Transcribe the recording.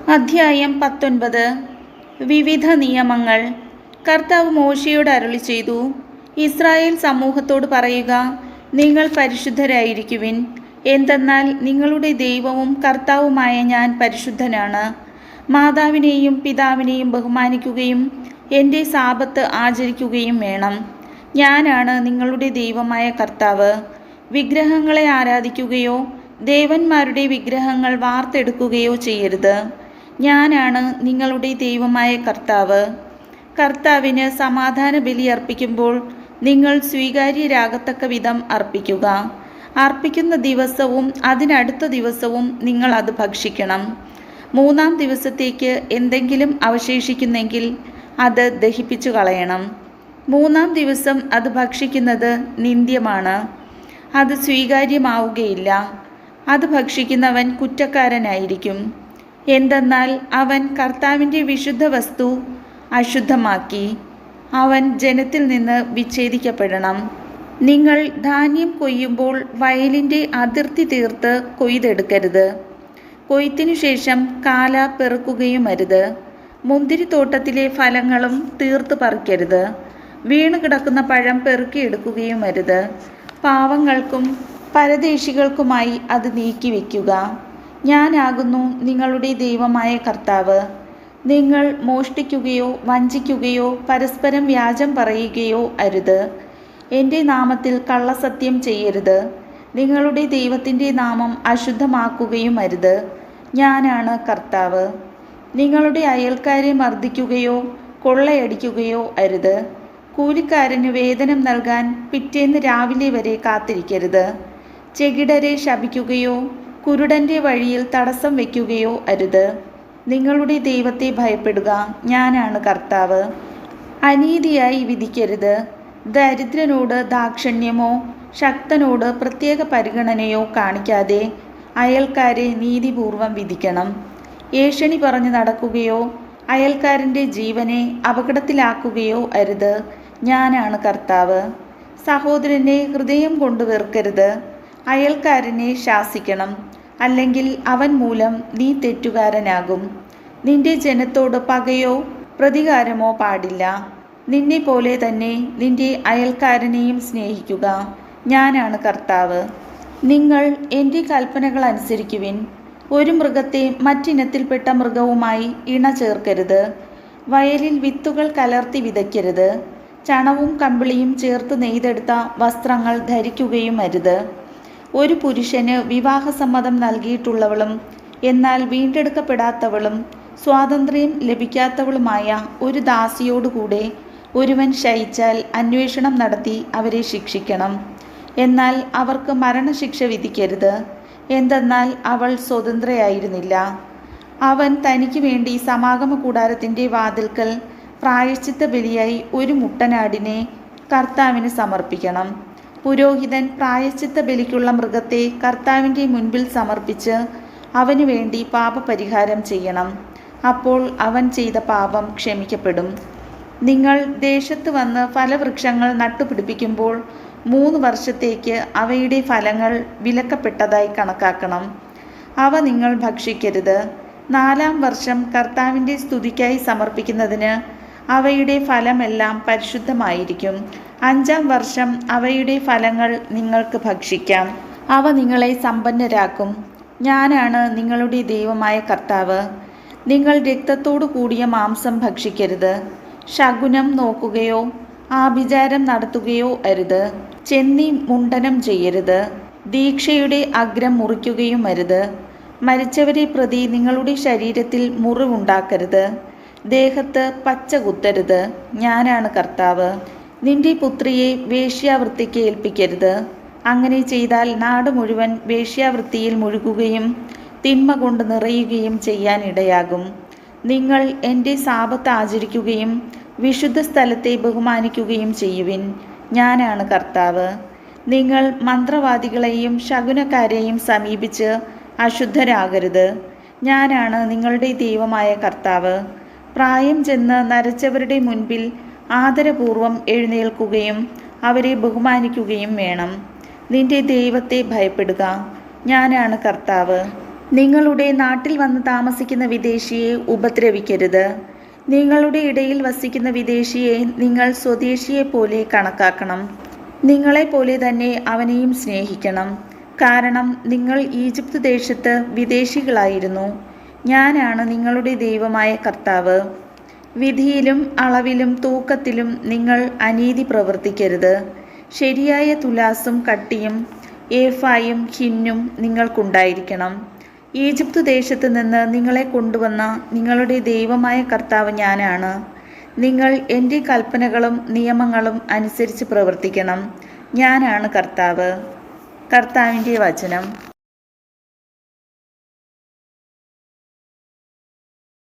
അധ്യായം 19. വിവിധ നിയമങ്ങൾ. കർത്താവ് മോശെയോട് അരുളിച്ചെയ്തു, ഇസ്രായേൽ സമൂഹത്തോട് പറയുക, നിങ്ങൾ പരിശുദ്ധരായിരിക്കുവിൻ. എന്തെന്നാൽ നിങ്ങളുടെ ദൈവവും കർത്താവുമായ ഞാൻ പരിശുദ്ധനാണ്. മാതാവിനെയും പിതാവിനെയും ബഹുമാനിക്കുകയും എൻ്റെ സാബത്ത് ആചരിക്കുകയും വേണം. ഞാനാണ് നിങ്ങളുടെ ദൈവമായ കർത്താവ്. വിഗ്രഹങ്ങളെ ആരാധിക്കുകയോ ദേവന്മാരുടെ വിഗ്രഹങ്ങൾ വാർത്തെടുക്കുകയോ ചെയ്യരുത്. ഞാനാണ് നിങ്ങളുടെ ദൈവമായ കർത്താവ്. കർത്താവിന് സമാധാന ബലി അർപ്പിക്കുമ്പോൾ നിങ്ങൾ സ്വീകാര്യരാകത്തക്ക വിധം അർപ്പിക്കുക. അർപ്പിക്കുന്ന ദിവസവും അതിനടുത്ത ദിവസവും നിങ്ങൾ അത് ഭക്ഷിക്കണം. 3-ാം ദിവസത്തേക്ക് എന്തെങ്കിലും അവശേഷിക്കുന്നെങ്കിൽ അത് ദഹിപ്പിച്ചു കളയണം. 3-ാം ദിവസം അത് ഭക്ഷിക്കുന്നത് നിന്ദ്യമാണ്. അത് സ്വീകാര്യമാവുകയില്ല. അത് ഭക്ഷിക്കുന്നവൻ കുറ്റക്കാരനായിരിക്കും. എന്തെന്നാൽ അവൻ കർത്താവിൻ്റെ വിശുദ്ധ വസ്തു അശുദ്ധമാക്കി. അവൻ ജനത്തിൽ നിന്ന് വിച്ഛേദിക്കപ്പെടണം. നിങ്ങൾ ധാന്യം കൊയ്യുമ്പോൾ വയലിൻ്റെ അതിർത്തി തീർത്ത് കൊയ്തെടുക്കരുത്. കൊയ്ത്തിനു ശേഷം കാല പെറുക്കുകയുമരുത്. മുന്തിരിത്തോട്ടത്തിലെ ഫലങ്ങളും തീർത്ത് പറിക്കരുത്. വീണു കിടക്കുന്ന പഴം പെറുക്കിയെടുക്കുകയുമരുത്. പാവങ്ങൾക്കും പരദേശികൾക്കുമായി അത് നീക്കിവെക്കുക. ഞാനാകുന്നു നിങ്ങളുടെ ദൈവമായ കർത്താവ്. നിങ്ങൾ മോഷ്ടിക്കുകയോ വഞ്ചിക്കുകയോ പരസ്പരം വ്യാജം പറയുകയോ അരുത്. എൻ്റെ നാമത്തിൽ കള്ളസത്യം ചെയ്യരുത്. നിങ്ങളുടെ ദൈവത്തിൻ്റെ നാമം അശുദ്ധമാക്കുകയും അരുത്. ഞാനാണ് കർത്താവ്. നിങ്ങളുടെ അയൽക്കാരെ മർദ്ദിക്കുകയോ കൊള്ളയടിക്കുകയോ അരുത്. കൂലിക്കാരന് വേതനം നൽകാൻ പിറ്റേന്ന് രാവിലെ വരെ കാത്തിരിക്കരുത്. ചെകിടരെ ശപിക്കുകയോ കുരുടൻ്റെ വഴിയിൽ തടസ്സം വയ്ക്കുകയോ അരുത്. നിങ്ങളുടെ ദൈവത്തെ ഭയപ്പെടുക. ഞാനാണ് കർത്താവ്. അനീതിയായി വിധിക്കരുത്. ദരിദ്രനോട് ദാക്ഷിണ്യമോ ശക്തനോട് പ്രത്യേക പരിഗണനയോ കാണിക്കാതെ അയൽക്കാരെ നീതിപൂർവം വിധിക്കണം. ഏഷണി പറഞ്ഞു നടക്കുകയോ അയൽക്കാരൻ്റെ ജീവനെ അപകടത്തിലാക്കുകയോ അരുത്. ഞാനാണ് കർത്താവ്. സഹോദരനെ ഹൃദയം കൊണ്ട് വെറുക്കരുത്. അയൽക്കാരനെ ശാസിക്കണം, അല്ലെങ്കിൽ അവൻ മൂലം നീ തെറ്റുകാരനാകും. നിന്റെ ജനത്തോട് പകയോ പ്രതികാരമോ പാടില്ല. നിന്നെ പോലെ തന്നെ നിന്റെ അയൽക്കാരനെയും സ്നേഹിക്കുക. ഞാനാണ് കർത്താവ്. നിങ്ങൾ എൻ്റെ കൽപ്പനകൾ അനുസരിക്കുവിൻ. ഒരു മൃഗത്തെ മറ്റിനത്തിൽപ്പെട്ട മൃഗവുമായി ഇണ ചേർക്കരുത്. വയലിൽ വിത്തുകൾ കലർത്തി വിതയ്ക്കരുത്. ചണവും കമ്പിളിയും ചേർത്ത് നെയ്തെടുത്ത വസ്ത്രങ്ങൾ ധരിക്കുകയും അരുത്. ഒരു പുരുഷന് വിവാഹസമ്മതം നൽകിയിട്ടുള്ളവളും എന്നാൽ വീണ്ടെടുക്കപ്പെടാത്തവളും സ്വാതന്ത്ര്യം ലഭിക്കാത്തവളുമായ ഒരു ദാസിയോടുകൂടെ ഒരുവൻ ശയിച്ചാൽ അന്വേഷണം നടത്തി അവരെ ശിക്ഷിക്കണം. എന്നാൽ അവർക്ക് മരണശിക്ഷ വിധിക്കരുത്. എന്തെന്നാൽ അവൾ സ്വതന്ത്രയായിരുന്നില്ല. അവൻ തനിക്ക് വേണ്ടി സമാഗമ കൂടാരത്തിൻ്റെ വാതിൽക്കൽ പ്രായശ്ചിത്ത ബലിയായി ഒരു മുട്ടനാടിനെ കർത്താവിന് സമർപ്പിക്കണം. പുരോഹിതൻ പ്രായശ്ചിത്ത ബലിക്കുള്ള മൃഗത്തെ കർത്താവിൻ്റെ മുൻപിൽ സമർപ്പിച്ച് അവനു വേണ്ടി പാപപരിഹാരം ചെയ്യണം. അപ്പോൾ അവൻ ചെയ്ത പാപം ക്ഷമിക്കപ്പെടും. നിങ്ങൾ ദേശത്ത് വന്ന് ഫലവൃക്ഷങ്ങൾ നട്ടുപിടിപ്പിക്കുമ്പോൾ 3 വർഷത്തേക്ക് അവയുടെ ഫലങ്ങൾ വിലക്കപ്പെട്ടതായി കണക്കാക്കണം. അവ നിങ്ങൾ ഭക്ഷിക്കരുത്. 4-ാം വർഷം കർത്താവിൻ്റെ സ്തുതിക്കായി സമർപ്പിക്കുന്നതിന് അവയുടെ ഫലമെല്ലാം പരിശുദ്ധമായിരിക്കും. 5-ാം വർഷം അവയുടെ ഫലങ്ങൾ നിങ്ങൾക്ക് ഭക്ഷിക്കാം. അവ നിങ്ങളെ സമ്പന്നരാക്കും. ഞാനാണ് നിങ്ങളുടെ ദൈവമായ കർത്താവ്. നിങ്ങൾ രക്തത്തോടു കൂടിയ മാംസം ഭക്ഷിക്കരുത്. ശകുനം നോക്കുകയോ ആഭിചാരം നടത്തുകയോ അരുത്. ചെന്നി മുണ്ഡനം ചെയ്യരുത്. ദീക്ഷയുടെ അഗ്രം മുറിക്കുകയും അരുത്. മരിച്ചവരെ പ്രതി നിങ്ങളുടെ ശരീരത്തിൽ മുറിവുണ്ടാക്കരുത്. ദേഹത്ത് പച്ച കുത്തരുത്. ഞാനാണ് കർത്താവ്. നിന്റെ പുത്രിയെ വേശ്യാവൃത്തിക്ക് ഏൽപ്പിക്കരുത്. അങ്ങനെ ചെയ്താൽ നാട് മുഴുവൻ വേശ്യാവൃത്തിയിൽ മുഴുകുകയും തിന്മ കൊണ്ട് നിറയുകയും ചെയ്യാനിടയാകും. നിങ്ങൾ എൻ്റെ സാബത്ത് ആചരിക്കുകയും വിശുദ്ധ സ്ഥലത്തെ ബഹുമാനിക്കുകയും ചെയ്യുവിൻ. ഞാനാണ് കർത്താവ്. നിങ്ങൾ മന്ത്രവാദികളെയും ശകുനക്കാരെയും സമീപിച്ച് അശുദ്ധരാകരുത്. ഞാനാണ് നിങ്ങളുടെ ദൈവമായ കർത്താവ്. പ്രായം ചെന്ന് നരച്ചവരുടെ മുൻപിൽ ആദരപൂർവം എഴുന്നേൽക്കുകയും അവരെ ബഹുമാനിക്കുകയും വേണം. നിന്റെ ദൈവത്തെ ഭയപ്പെടുക. ഞാനാണ് കർത്താവ്. നിങ്ങളുടെ നാട്ടിൽ വന്ന് താമസിക്കുന്ന വിദേശിയെ ഉപദ്രവിക്കരുത്. നിങ്ങളുടെ ഇടയിൽ വസിക്കുന്ന വിദേശിയെ നിങ്ങൾ സ്വദേശിയെപ്പോലെ കണക്കാക്കണം. നിങ്ങളെപ്പോലെ തന്നെ അവനെയും സ്നേഹിക്കണം. കാരണം നിങ്ങൾ ഈജിപ്ത് ദേശത്ത് വിദേശികളായിരുന്നു. ഞാനാണ് നിങ്ങളുടെ ദൈവമായ കർത്താവ്. വിധിയിലും അളവിലും തൂക്കത്തിലും നിങ്ങൾ അനീതി പ്രവർത്തിക്കരുത്. ശരിയായ തുലാസും കട്ടിയും ഏഫായും ഹിന്നും നിങ്ങൾക്കുണ്ടായിരിക്കണം. ഈജിപ്തു ദേശത്ത് നിന്ന് നിങ്ങളെ കൊണ്ടുവന്ന നിങ്ങളുടെ ദൈവമായ കർത്താവ് ഞാനാണ്. നിങ്ങൾ എൻ്റെ കൽപ്പനകളും നിയമങ്ങളും അനുസരിച്ച് പ്രവർത്തിക്കണം. ഞാനാണ് കർത്താവ്. കർത്താവിൻ്റെ വചനം.